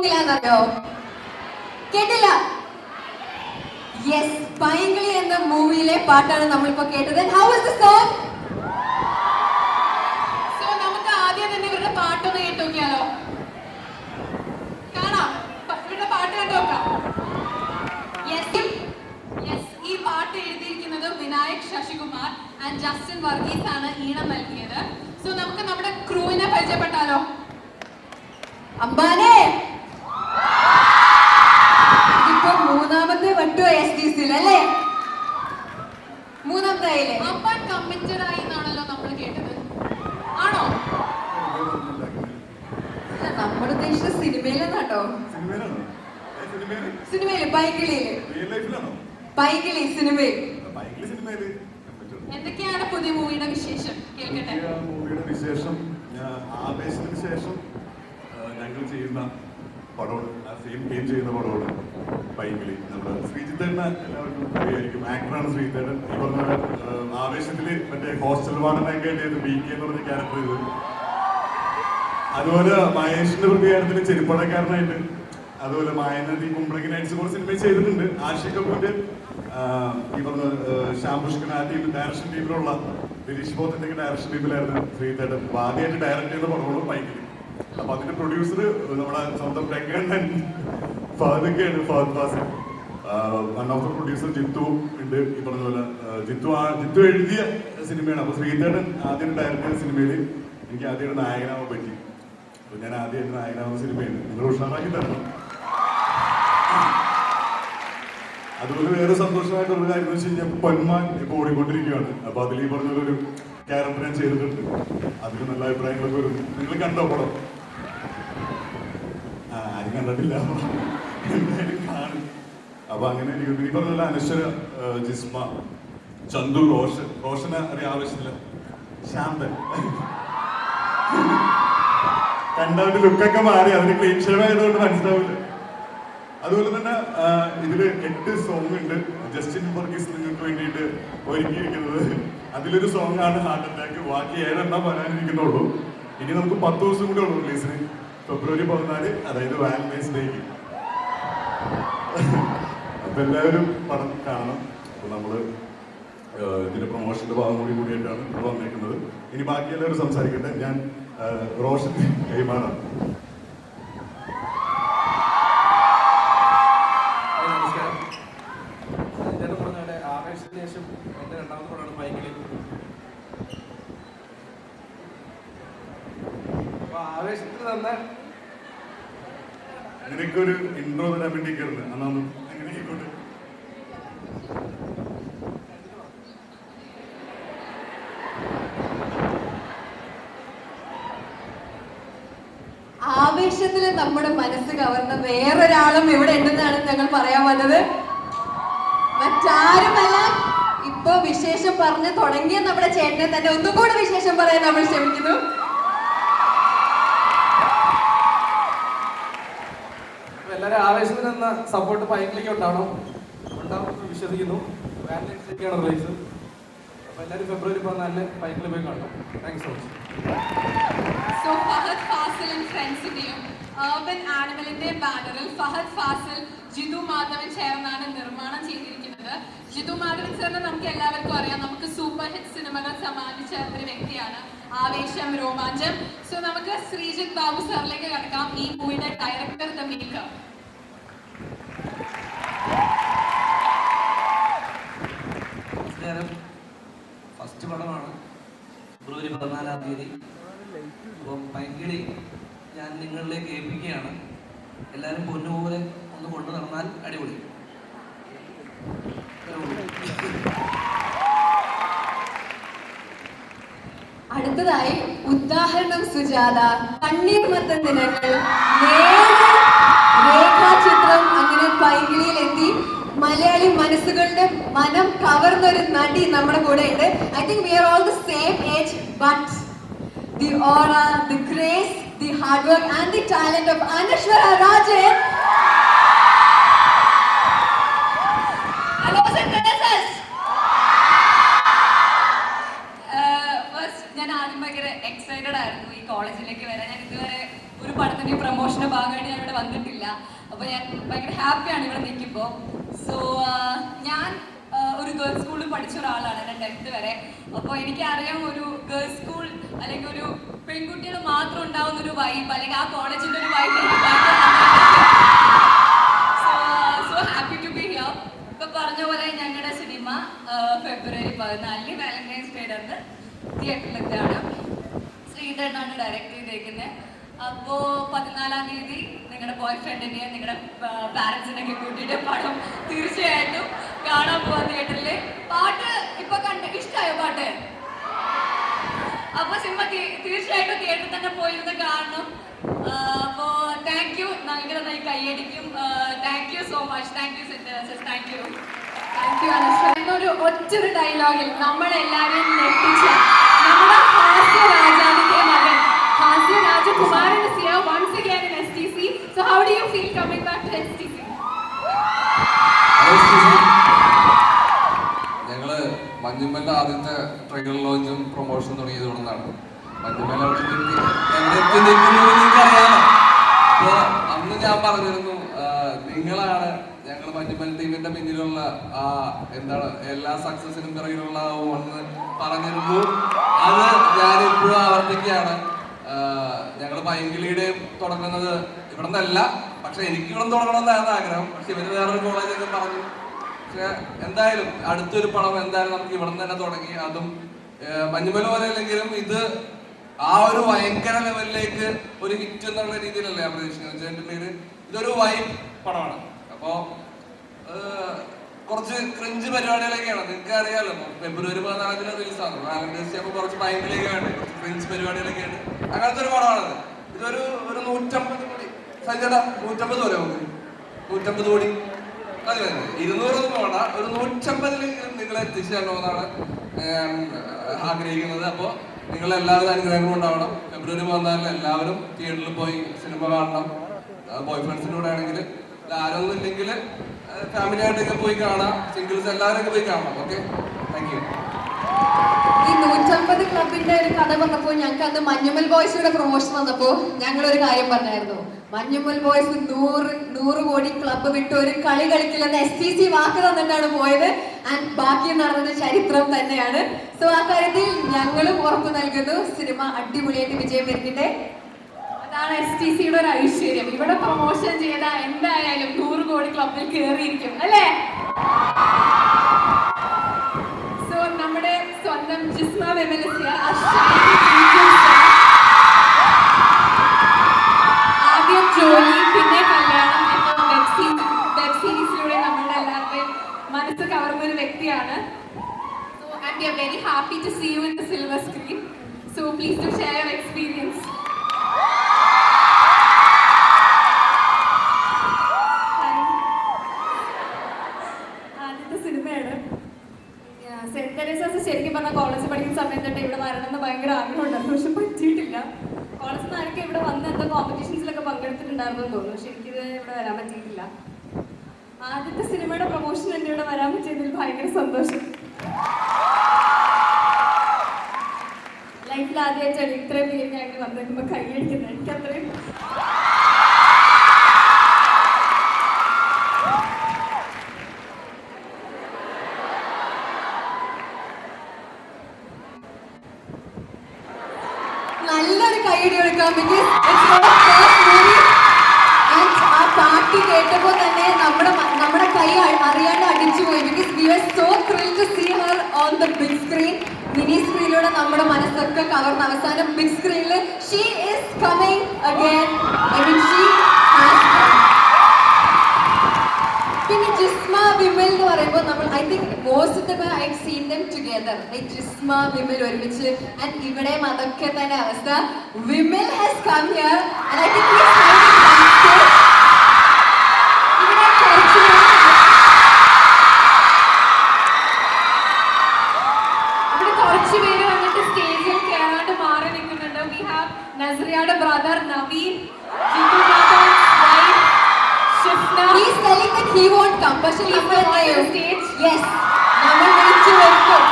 മൂവിലാന്നറിയോ? കേട്ടില്ല? യെസ്, പൈങ്കിളി എന്ന മൂവിയിലെ പാട്ടാണ് നമ്മളിപ്പോ കേട്ടത്. How was the song? So നമുക്ക് ആദ്യം തന്നെ ഇവരുടെ പാട്ടൊന്ന് കേട്ട് നോക്കിയാലോ? കാണാം, ഇവരുടെ പാട്ട് കേട്ട് നോക്കാം. യെസ്, ഈ പാട്ട് എഴുതിയിരിക്കുന്നത് വിനായക് ശശികുമാർ ആൻഡ് ജസ്റ്റിൻ വർഗീസ് ആണ് ഈണം നൽകിയത്. സോ നമുക്ക് നമ്മുടെ ക്രൂവിനെ പരിചയപ്പെട്ടാലോ? അമ്പാനെ, ഇതിപ്പോ മൂന്നാമത്തെ വട്ടു SDC അല്ലേ? മൂന്നാമതായില്ലേ? അമ്പാൻ കമ്മിറ്റഡ് ആയി എന്നാണല്ലോ നമ്മൾ കേട്ടത്, ആണോ? നമ്മൾ ഉദ്ദേശിച്ച സിനിമയിലെന്നാട്ടോ. സിനിമയില് പൈങ്കിളി സിനിമയിൽ എന്തൊക്കെയാണ് പുതിയ മൂവിയുടെ വിശേഷം? കേൾക്കട്ടെ. മൂവിയുടെ വിശേഷം, ആവേശത്തിന് ശേഷം ഞങ്ങൾ ചെയ്യുന്ന പടമാണ്, സെയിം ടീം ചെയ്യുന്ന പടമാണ് പൈങ്കിളി. നമ്മുടെ ശ്രീജിത്തേട്ടനെ എല്ലാവർക്കും അറിയായിരിക്കും, ആക്ടറാണ് ശ്രീജിത്തേട്ടൻ. ഈ പറഞ്ഞ ആവേശത്തില് മറ്റേ ഹോസ്റ്റൽ വാർഡനൊക്കെ ചെയ്ത് BK എന്ന് പറഞ്ഞ ക്യാരക്ടർ ചെയ്ത്, അതുപോലെ മഹേഷിന്റെ പ്രതികാരത്തിൽ ചെരുപ്പടക്കാരനായിട്ട്, അതുപോലെ മായനദി കുംബ്ലഗി നൈറ്റ്സ് കുറച്ച് സിനിമ ചെയ്തിട്ടുണ്ട്. ആഷിഖ് കപൂറിന്റെ ഈ പറഞ്ഞ ശ്യാം പുഷ്കൻ ആ ടീം ഡയറക്ഷൻ ടീമിലുള്ള ദിലീഷ് ബോത്തിന്റെ ഡയറക്ഷൻ ടീമിലായിരുന്നു ശ്രീജിത്തേട്ടൻ. ആദ്യമായിട്ട് ഡയറക്ട് ചെയ്ത പടമാണ് പൈങ്കിളി. അപ്പൊ അതിന്റെ പ്രൊഡ്യൂസർ നമ്മുടെ സ്വന്തം രംഗണ്ണൻ ഫഹദൊക്കെയാണ്, Fahadh Faasil. One of the producer Jithu ഉണ്ട്. ഈ പറഞ്ഞ പോലെ ജിത്തു എഴുതിയ സിനിമയാണ്. അപ്പൊ ശ്രീജിത്തേട്ടൻ ആദ്യം ഡയറക്ട് ചെയ്ത സിനിമയിൽ എനിക്ക് ആദ്യമായിട്ട് നായകനാവാൻ പറ്റി. അപ്പൊ ഞാൻ ആദ്യമായിട്ട് നായകനാവുന്ന സിനിമയാണ്. നിങ്ങൾ ഉഷാറാക്കി തരണം. അതുപോലെ വേറെ സന്തോഷമായിട്ടുള്ള കാര്യം എന്ന് വെച്ച് കഴിഞ്ഞാൽ പൊന്മാൻ ഇപ്പൊ ഓടിക്കൊണ്ടിരിക്കുകയാണ്. അപ്പൊ അതിൽ ഈ പറഞ്ഞൊരു ക്യാരക്ടർ ഞാൻ ചെയ്തിട്ടുണ്ട്. അതിന് നല്ല അഭിപ്രായങ്ങളൊക്കെ വരും. നിങ്ങൾ കണ്ടോ പടം? ആരും കണ്ടിട്ടില്ല, എന്തായാലും കാണും. അപ്പൊ അങ്ങനെ ഈ പറഞ്ഞ അനശ്വര, ജിസ്മ, ചന്തു, റോഷനെ അറിയാൻ ആവശ്യമില്ല, ശാന്തൻ കണ്ടവന്റെ ലുക്കൊക്കെ മാറി, അതിന് ക്ലീൻ ഷേവ് ആയതുകൊണ്ട് മനസ്സിലാവില്ല. അതുപോലെ തന്നെ ഇതില് 8 സോങ് ഉണ്ട് ജസ്റ്റിൻ വർഗീസ് നിങ്ങൾക്ക് വേണ്ടിയിട്ട് ഒരുക്കിയിരിക്കുന്നത്. അതിലൊരു സോങ് ആണ് ഹാർട്ട് അറ്റാക്ക്. ബാക്കി 7 എണ്ണം വരാനിരിക്കുന്നുള്ളൂ. ഇനി നമുക്ക് 10 ദിവസം കൂടെ ഉള്ളൂ റിലീസിന്. ഫെബ്രുവരി 14, അതായത് വാലന്റൈൻസ് ഡേക്ക്. അപ്പൊ എല്ലാവരും പടം കാണണം. അപ്പൊ നമ്മള് ഇതിന്റെ പ്രൊമോഷന്റെ ഭാഗം കൂടിയിട്ടാണ് ഇവിടെ വന്നേക്കുന്നത്. ഇനി ബാക്കി എല്ലാവരും സംസാരിക്കട്ടെ. ഞാൻ റോഷൻ കൈമാറാം. ശേഷം എന്റെ രണ്ടാമത്തെ പടമാണ് പൈങ്കിളി. അപ്പൊ ആവേശത്തിൽ തന്നെ നിനക്കൊരു ഇൻട്രോ തരാൻ വേണ്ടി കയറുന്നത് അന്നാന്ന് അങ്ങനെ ആയിക്കോട്ടെ. ആവേശത്തില് നമ്മുടെ മനസ്സ് കവർന്ന വേറൊരാളും ഇവിടെ ഉണ്ടെന്നാണ് ഞങ്ങൾ പറയാൻ വന്നത്. മറ്റാരുമല്ല, ഇപ്പൊ വിശേഷം പറഞ്ഞ് തുടങ്ങിയ നമ്മുടെ ചേട്ടനെ തന്നെ ഒന്നും കൂടെ വിശേഷം പറയാൻ നമ്മൾ ശ്രമിക്കുന്നു. എല്ലാവരും ആവേശത്തിൽ എന്ന സപ്പോർട്ട് പൈങ്കിളിക്ക് ഉണ്ടാവണം, ഉണ്ടാവും വിശ്വസിക്കുന്നു. Valentine's release. അപ്പൊ എല്ലാവരും ഫെബ്രുവരി 14 പൈങ്കിളി പോയി കാണണം. Thanks so much. So Fahadh Faasil and ഫ്രണ്ട്സിന്റെയും അർബൻ ആനിമലിന്റെ ബാനറിൽ ഫഹദ് ഫാസിൽ, ജിതു മാധവൻ ചേർന്നാണ് നിർമ്മാണം ചെയ്തിരിക്കുന്നത്. ജിതു മാധവൻ സാറിനെ നമുക്ക് എല്ലാവർക്കും അറിയാം. നമുക്ക് സൂപ്പർ ഹിറ്റ് സിനിമകൾ സമ്മാനിച്ച ഒരു വ്യക്തിയാണ്. ആവേശം, രോമാഞ്ചം. സോ നമുക്ക് ശ്രീജിത്ത് ബാബു സാറിലേക്ക് കടക്കാം, ഈ മൂവിയുടെ ഡയറക്ടർ, ദ മേക്കർ. ഫസ്റ്റ് പടമാണ്, ഫെബ്രുവരി 14-ാം തീയതി. അപ്പം പൈങ്കിളി ഞാൻ നിങ്ങളിലേക്ക് ഏൽപ്പിക്കുകയാണ്. എല്ലാവരും പൊന്നുപോലെ ഒന്ന് കൊണ്ടു നടന്നാൽ അടിപൊളി. അടുത്തതായി ഉദാഹരണം സുജാത, കണ്ണീർ മത്തൻ ദിനങ്ങൾ, രേഖാചിത്രം, അങ്ങനെ പൈങ്കിളിയിലെത്തി മലയാളി മനസ്സുകളുടെ മനം കവർന്നൊരു നടി നമ്മുടെ കൂടെ ഉണ്ട്. I think we are all the same age, but the aura, the grace, the hard work and the talent of Anashwara Rajan. Hello, Sentences. First, ഞാൻ ആദ്യം ഭയങ്കര എക്സൈറ്റഡ് ആയിരുന്നു ഈ കോളേജിലേക്ക് വരാൻ. ഞാൻ ഇതുവരെ ഒരു പടത്തിന്റെ പ്രൊമോഷന്റെ ഭാഗമായിട്ട് ഞാൻ ഇവിടെ വന്നിട്ടില്ല. അപ്പോൾ ഞാൻ ഭയങ്കര ഹാപ്പിയാണ് ഇവിടെ നിൽക്കുമ്പോൾ. സോ ഞാൻ ഒരു ഗേൾസ് സ്കൂളിൽ പഠിച്ച ഒരാളാണ്, ഞാൻ 10th വരെ. അപ്പോൾ എനിക്കറിയാം ഒരു ഗേൾസ് സ്കൂൾ അല്ലെങ്കിൽ ഒരു പെൺകുട്ടികൾ മാത്രം ഉണ്ടാവുന്ന ഒരു വൈബ്, അല്ലെങ്കിൽ ആ കോളേജിന്റെ ഒരു വൈബ് എനിക്ക് so happy to be here. ഇപ്പൊ പറഞ്ഞ പോലെ ഞങ്ങളുടെ സിനിമ ഫെബ്രുവരി 14 വാലന്റൈൻസ് ഡേ അന്ന് തിയേറ്ററിലെത്താണ്. ശ്രീധരനാണ് ഡയറക്റ്റ് ചെയ്തേക്കുന്നത്. അപ്പോ 14-ാം തീയതി നിങ്ങളുടെ ബോയ് ഫ്രണ്ടിനെ നിങ്ങളുടെ പാരന്റ്സിനൊക്കെ കൂട്ടിയിട്ട് പടം തീർച്ചയായിട്ടും കാണാൻ പോവാ തിയേറ്ററില്. പാട്ട് ഇപ്പൊ ഇഷ്ടമായോ പാട്ട്? അപ്പൊ സിനിമ തീർച്ചയായിട്ടും തിയേറ്ററിൽ തന്നെ പോയിരുന്ന് കാണണം. അപ്പോ താങ്ക് യു, ഞങ്ങൾക്ക് നന്നായി കൈയടിക്കും. Thank you so much. Thank you sisters. Thank you. Thank you Anaswara. എന്നൊരു ഒറ്റൊരു ഡയലോഗിൽ നമ്മളെല്ലാവരെയും ഞെട്ടിച്ച നമ്മുടെ ഹാസ്യ രാജാവിന്റെ മകൻ ഹാസ്യ രാജകുമാരൻ is here once again in STC. So how do you feel coming back to STC? ഞങ്ങള് മഞ്ഞുമ്മലിന്റെ ആദ്യത്തെ ട്രെയിലർ ലോഞ്ചും പ്രൊമോഷൻ തുടങ്ങിയത് കൊണ്ടാണ്. മഞ്ഞുമ്മൽ അവിടെ എത്തി നിൽക്കുന്നു എനിക്കറിയാമോ. അപ്പൊ അന്ന് ഞാൻ പറഞ്ഞിരുന്നു, നിങ്ങളാണ് ഞങ്ങൾ മഞ്ഞുമ്മൽ ടീമിന്റെ പിന്നിലുള്ള എന്താണ് എല്ലാ സക്സസിനും പിറകിലുള്ള ഒന്ന് പറഞ്ഞിരുന്നു. അത് ഞാൻ ഇപ്പോഴും ആവർത്തിക്കുകയാണ്. ഞങ്ങൾ പൈങ്കിളിയുടെയും തുടങ്ങുന്നത് ഇവിടെ നിന്നല്ല, പക്ഷെ എനിക്ക് ഇവിടെ തുടങ്ങണമെന്നാണ് ആഗ്രഹം. പക്ഷെ ഇവര് വേറൊരു കോളേജൊക്കെ പറഞ്ഞു. പക്ഷെ എന്തായാലും അടുത്തൊരു പടം എന്തായാലും നമുക്ക് ഇവിടെ നിന്ന് തന്നെ തുടങ്ങി. അതും മഞ്ഞുമല പോലെ അല്ലെങ്കിലും ഇത് ആ ഒരു ഭയങ്കര ലെവലിലേക്ക് ഒരു ഹിറ്റ് എന്നുള്ള രീതിയിലല്ലേ ഞാൻ പ്രതീക്ഷിക്കുന്നത്. ഇതൊരു വൈബ് പടമാണ്. അപ്പോ കുറച്ച് ക്രിഞ്ച് പരിപാടികളൊക്കെയാണ്. നിങ്ങൾക്ക് അറിയാലോ, ഫെബ്രുവരി 14 റിലീസാണ്. വാലന്റൈൻസ് ഡേ അപ്പൊ കുറച്ച് ഭയങ്കരൊക്കെയാണ്, കുറച്ച് ക്രിഞ്ച് പരിപാടികളൊക്കെയാണ്. അങ്ങനത്തെ ഒരു പടമാണത്. ഇതൊരു 150 കോടി സഞ്ചേട്ടാ, 150 പോലെ നമുക്ക് 150 കോടി അത് വരുന്നത്. 200 പോകണ്ട, ഒരു 150-ലെങ്കിലും നിങ്ങളെ എത്തിച്ചു തരണമെന്നാണ് ആഗ്രഹിക്കുന്നത്. അപ്പോൾ നിങ്ങളെല്ലാവരും അനുഗ്രഹങ്ങളും ഉണ്ടാവണം. ഫെബ്രുവരി 14 എല്ലാവരും തിയേറ്ററിൽ പോയി സിനിമ കാണണം. ബോയ് ഫ്രണ്ട്സിൻ്റെ കൂടെ ആണെങ്കിൽ, ആരൊന്നും ഇല്ലെങ്കിൽ ഫാമിലി ആയിട്ടൊക്കെ പോയി കാണാം. സിംഗിൾസ് എല്ലാവരും പോയി കാണാം. Okay, thank you. ഈ 150 ക്ലബിന്റെ ഒരു കഥ പറഞ്ഞപ്പോൾ ഞങ്ങൾക്ക് അന്ന് മഞ്ഞുമൽ ബോയ്സിയുടെ പ്രൊമോഷൻ വന്നപ്പോൾ ഞങ്ങളൊരു കാര്യം പറഞ്ഞായിരുന്നു. മഞ്ഞുമൽ ബോയ്സ് 100 കോടി ക്ലബ്ബ് വിട്ട് ഒരു കളി കളിക്കില്ലെന്ന് STC വാക്ക് തന്നിട്ടാണ് പോയത്. ആൻഡ് ബാക്കി നടന്നത് ചരിത്രം തന്നെയാണ്. സോ ആ കാര്യത്തിൽ ഞങ്ങളും ഉറപ്പ് നൽകുന്നു, സിനിമ അടിപൊളിയായിട്ട് വിജയം വരുത്തിട്ടെ. അതാണ് STCയുടെ ഒരു ഐശ്വര്യം. ഇവിടെ പ്രൊമോഷൻ ചെയ്ത എന്തായാലും 100 കോടി ക്ലബിൽ കയറിയിരിക്കും അല്ലേ? സോ നമ്മുടെ സ്വന്തം ജിസ്മ വിമലസിയ ആദ്യം ജോലി പിന്നെ കല്യാണം എന്ന വെബ് സീരീസിലൂടെ നമ്മളുടെ എല്ലാവരുടെയും മനസ്സ് കവർന്ന ഒരു വ്യക്തിയാണ്. So and we are very happy to see you in the silver screen. So please to share your experience. Saint Teresa's ശരിക്കും പറഞ്ഞാൽ കോളേജ് പഠിക്കുന്ന സമയത്ത് തൊട്ട് ഇവിടെ വരണമെന്ന് ഭയങ്കര ആഗ്രഹമുണ്ടായിരുന്നു. പക്ഷെ പറ്റിയിട്ടില്ല. കോളേജിൽ നിന്ന് ആരൊക്കെ ഇവിടെ വന്ന് എന്തോ കോമ്പറ്റീഷൻസിലൊക്കെ പങ്കെടുത്തിട്ടുണ്ടായിരുന്നു തോന്നുന്നു. പക്ഷെ എനിക്കിത് ഇവിടെ വരാൻ പറ്റിയിട്ടില്ല. ആദ്യത്തെ സിനിമയുടെ പ്രൊമോഷൻ എൻ്റെ ഇവിടെ വരാൻ പറ്റിയതിൽ ഭയങ്കര സന്തോഷം. ലൈഫിൽ ആദ്യമായിട്ടാണ് ഇത്രയും പേര് ഞാൻ ഇങ്ങനെ വന്നേക്കുമ്പോൾ കൈയടിക്കുന്നത്. എനിക്ക് അത്രയും നല്ലൊരു കൈയടി കൊടുക്കാം. ആ പാട്ട് കേട്ടപ്പോൾ തന്നെ നമ്മുടെ കൈ അറിയാണ്ട് അടിച്ചു പോയി. Because we are so thrilled to see her on the big screen. Mini സ്ക്രീനിലൂടെ നമ്മുടെ മനസ്സൊക്കെ കവർന്ന് അവസാനം ബിഗ് സ്ക്രീനിൽ she is coming again. I mean she has come. പിന്നെ ജിസ്മ വിമൽ എന്ന് പറയുമ്പോൾ നമ്മൾ I think most of the I have seen them together. Like Jisma Vimal ഒരുമിച്ച്. ആൻഡ് ഇവിടെയും അതൊക്കെ തന്നെ അവസ്ഥ. Vimal has come here and I think he is hiding back. ഇവിടെ കുറച്ച് പേര് വന്നിട്ട് സ്റ്റേജിൽ കയറാണ്ട് മാറി നിൽക്കുന്നുണ്ട്. വി ഹാവ് നസ്രിയയുടെ brother Naveen, Jithu Madhavan wife Shifna. He is telling that he won't come, പക്ഷേ ഇവിടെ stage. Yes, നമ്മൾ വിളിച്ചു വരുത്തും.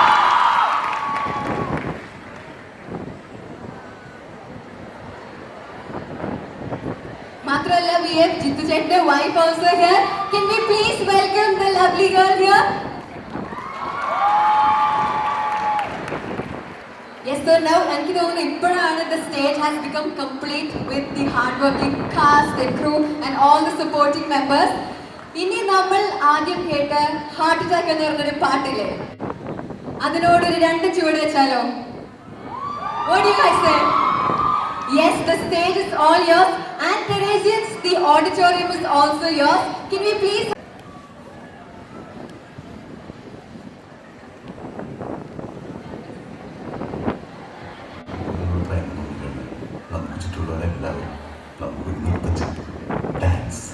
മാത്രമല്ല, we have Jittu Chet's wife also here. Can we please welcome the lovely girl here? Yes, so now എനിക്ക് തോന്നുന്നു ഇപ്പോഴാണ് the stage has become complete with the hardworking cast, the crew and all the supporting members. ഇനി നമ്മൾ ആദ്യം കേട്ട heart attack എന്ന് പറഞ്ഞൊരു പാട്ടില്ലേ, അതിനോടൊരു 2 ചുവട് വെച്ചാലോ? What do you guys say? Yes, the stage is all yours, and Theresians, the auditorium is also yours. Can we please? നമുക്ക് ചുറ്റുള്ളവരെല്ലാവരും നമുക്ക് നൃത്തം dance.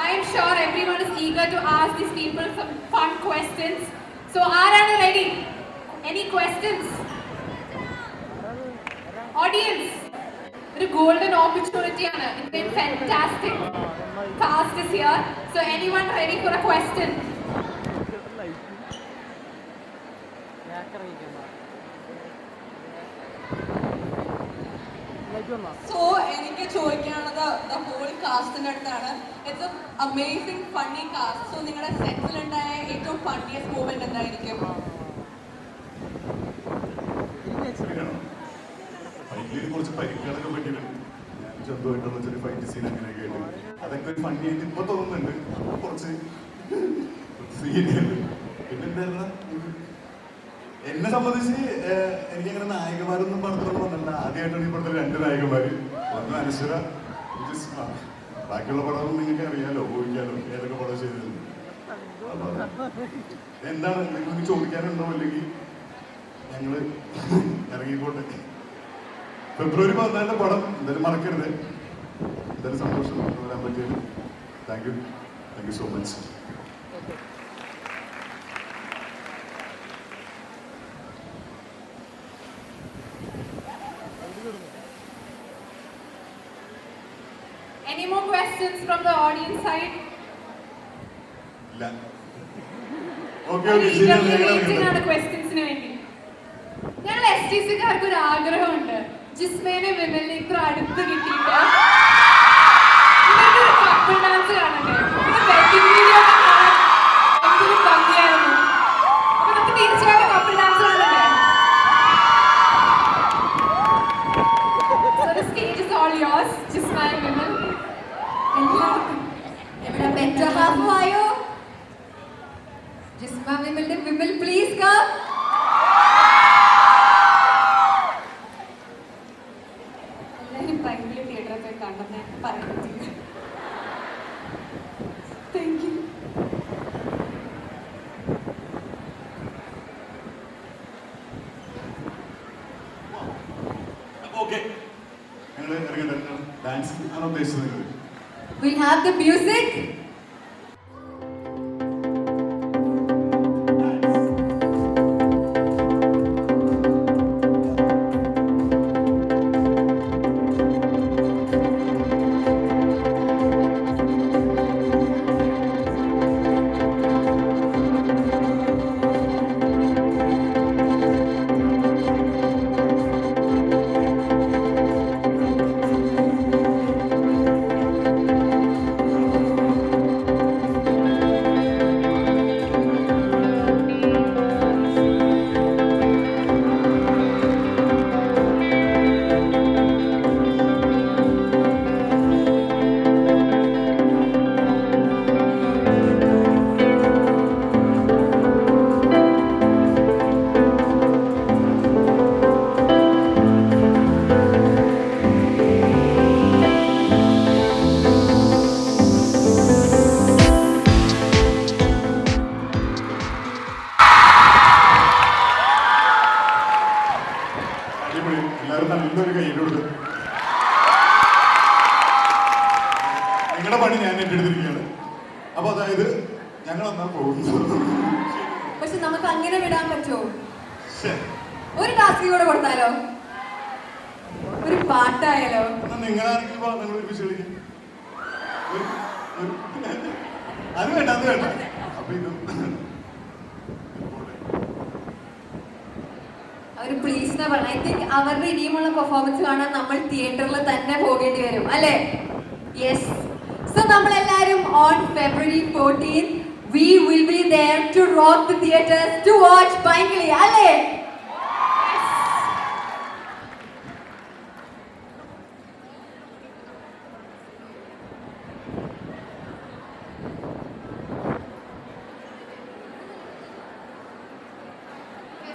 I am sure everyone is eager to ask these people some fun questions. So, are you ready? Any questions? Audience, a golden opportunity. It's been fantastic. Cast is here. So, anyone ready for a question? So, എനിക്ക് ചോദിക്കാനുള്ളത് the whole castന്റെ അടുത്താണ്. It's an amazing funny cast. So, നിങ്ങളുടെ സെറ്റിൽ ഉണ്ടായ ഏറ്റവും funniest moment എന്തായിരിക്കും? ഫൈറ്റിൽ കുറച്ച് പരിക്കുകളൊക്കെ പറ്റിയിട്ടുണ്ട്. ഞാൻ ചെറുതായിട്ടുള്ള ചെറിയ ഫൈറ്റ് സീൻ അങ്ങനെയൊക്കെ ആയിട്ട് അതൊക്കെ ഒരു ഫണ്ണി ആയിട്ട് ഇപ്പൊ തോന്നുന്നുണ്ട്. കുറച്ച് സീനുണ്ട്. പിന്നെ എന്തായിരുന്നു, എന്നെ സംബന്ധിച്ച് എനിക്കങ്ങനെ നായകന്മാരൊന്നും പടത്തിലൊന്നും വന്നില്ല. ആദ്യമായിട്ടാണ് ഈ പടത്തിൽ 2 നായകന്മാര്. ഒന്ന് അനശ്വര, ബാക്കിയുള്ള പടമൊന്നും നിങ്ങൾക്ക് അറിയാലോ, ഊഹിക്കാലോ ഏതൊക്കെ പടം ചെയ്തിട്ടുണ്ട്. അപ്പൊ എന്താണ് നിങ്ങൾക്ക് ചോദിക്കാനുണ്ടോ, അല്ലെങ്കിൽ ഞങ്ങള് ഇറങ്ങിക്കോട്ടെ. ഫെബ്രുവരി 14 പടം എന്തായാലും മറക്കരുത്. എന്തായാലും സന്തോഷം വരാൻ പറ്റിയത്. Thank you so much. Any more questions from the audience side? ഇല്ല. Okay, okay, ശരി, ഞങ്ങൾ വെയിറ്റിംഗ് ആണ് ഇറങ്ങുന്നത്. ക്വസ്റ്റ്യൻസിന് വേണ്ടി. ഞങ്ങൾ STCക്കാർക്ക് ഒരു ആഗ്രഹമുണ്ട്, ജിസ്മേനെ വിമലിനെ ഇത്ര അടുത്ത് കിട്ടിയിട്ട് ഇവരുടെ ഒരു കപ്പിൾ ഡാൻസ് കാണണ്ടേ? വെഡിങ് വീഡിയോ കാണാൻ എന്തൊരു ഭംഗിയായിരുന്നു. അപ്പൊ നമുക്ക് തീർച്ചയായും കപ്പിൾ ഡാൻസ് കാണണ്ടേ? So the stage is all yours, Jisma and Vimal. എല്ലാവർക്കും എവിടെ ബെറ്റർ ഹാഫ് ആയോ? ജിസ്മ വിമലിന്റെ വിമൽ പ്ലീസ് കം. എല്ലാവരും ഭയങ്കര തിയേറ്ററിൽ പോയി കണ്ടെന്ന് പറയാൻ പറ്റില്ല. Thank you. Okay. ഞങ്ങൾ ഇറങ്ങട്ടെ. ഡാൻസ് ആണ് ഉദ്ദേശിച്ചത്. We'll have the music. അടിപൊളി. എല്ലാവരും നല്ലൊരു കയ്യിലോട്ട്. നിങ്ങളുടെ പണി ഞാൻ ഏറ്റെടുത്തിരിക്കുകയാണ്. അപ്പൊ അതായത് ഞങ്ങൾ എന്നാ പോകുന്നു. പക്ഷെ നമുക്ക് അങ്ങനെ വിടാൻ പറ്റുമോ? ശ്ശെ. ഒരു ടാസ്ക് കൂടെ കൊടുത്താലോ? ഒരു പാട്ടായാലോ? എന്നാ നിങ്ങളാണെങ്കിൽ നിങ്ങൾ ഒരുമിച്ച് കളിക്കും. അത് വേണ്ട, അത് വേണ്ട. അപ്പൊ ഇത് അവര് പ്ലീസ് എന്നാ പറഞ്ഞ. ഐ തിങ്ക് അവരുടെ ഇനിയുമുള്ള പെർഫോമൻസ് കാണാൻ നമ്മൾ തിയേറ്ററിൽ തന്നെ പോകേണ്ടി വരും അല്ലേ? യെസ്. സോ നമ്മളെല്ലാരും on February 14th we will be there to rock the theaters to watch Painkili അല്ലേ?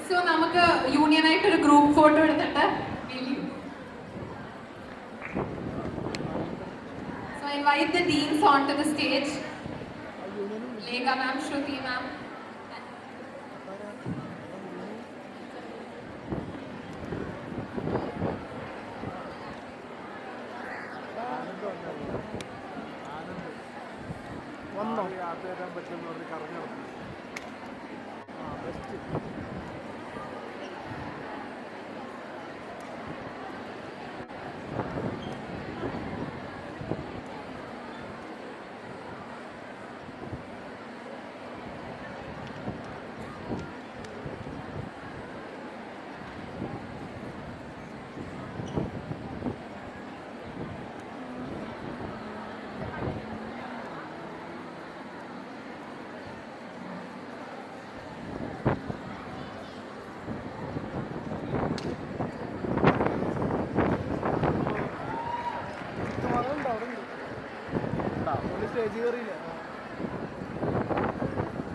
സോ നമുക്ക് യൂണിയൻ ആയിട്ട് ഒരു ഗ്രൂപ്പ് ഫോട്ടോ എടുത്തിട്ട് so invite the teams on to the stage. Lekha ma'am, Shruti ma'am.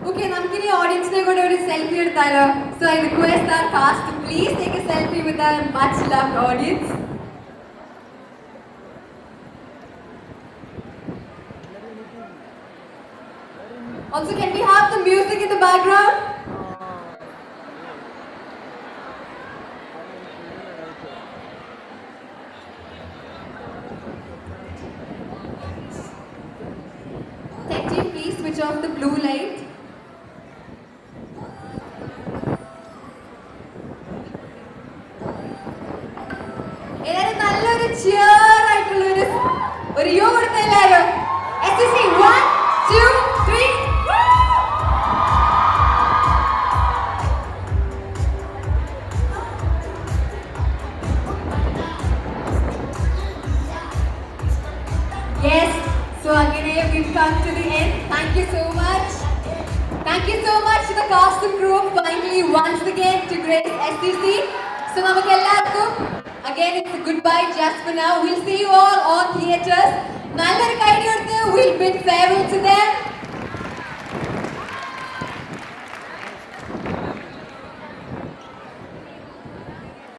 Okay, നമുക്കിനി ഓഡിയൻസിനെ കൂടെ ഒരു സെൽഫി എടുത്താലോ? So I request our cast to please take a selfie with our much loved audience. Also, can we have the music in the background? Tech team, please switch off the blue light. എല്ലാവരും നല്ലൊരു cheer ആയിട്ടുള്ള ഒരു ഒരു യോ കൊടുത്ത എല്ലാരും. SSC 1 2 3. Yes, so again we've come to the end. Thank you so much. Thank you so much to the cast and crew finally once again to grace SCC. So നമുക്ക് എല്ലാവർക്കും again it's a goodbye just for now. We'll see you all on theaters. നല്ലൊരു കൈ കൊടുത്ത് we'll bid farewell to them.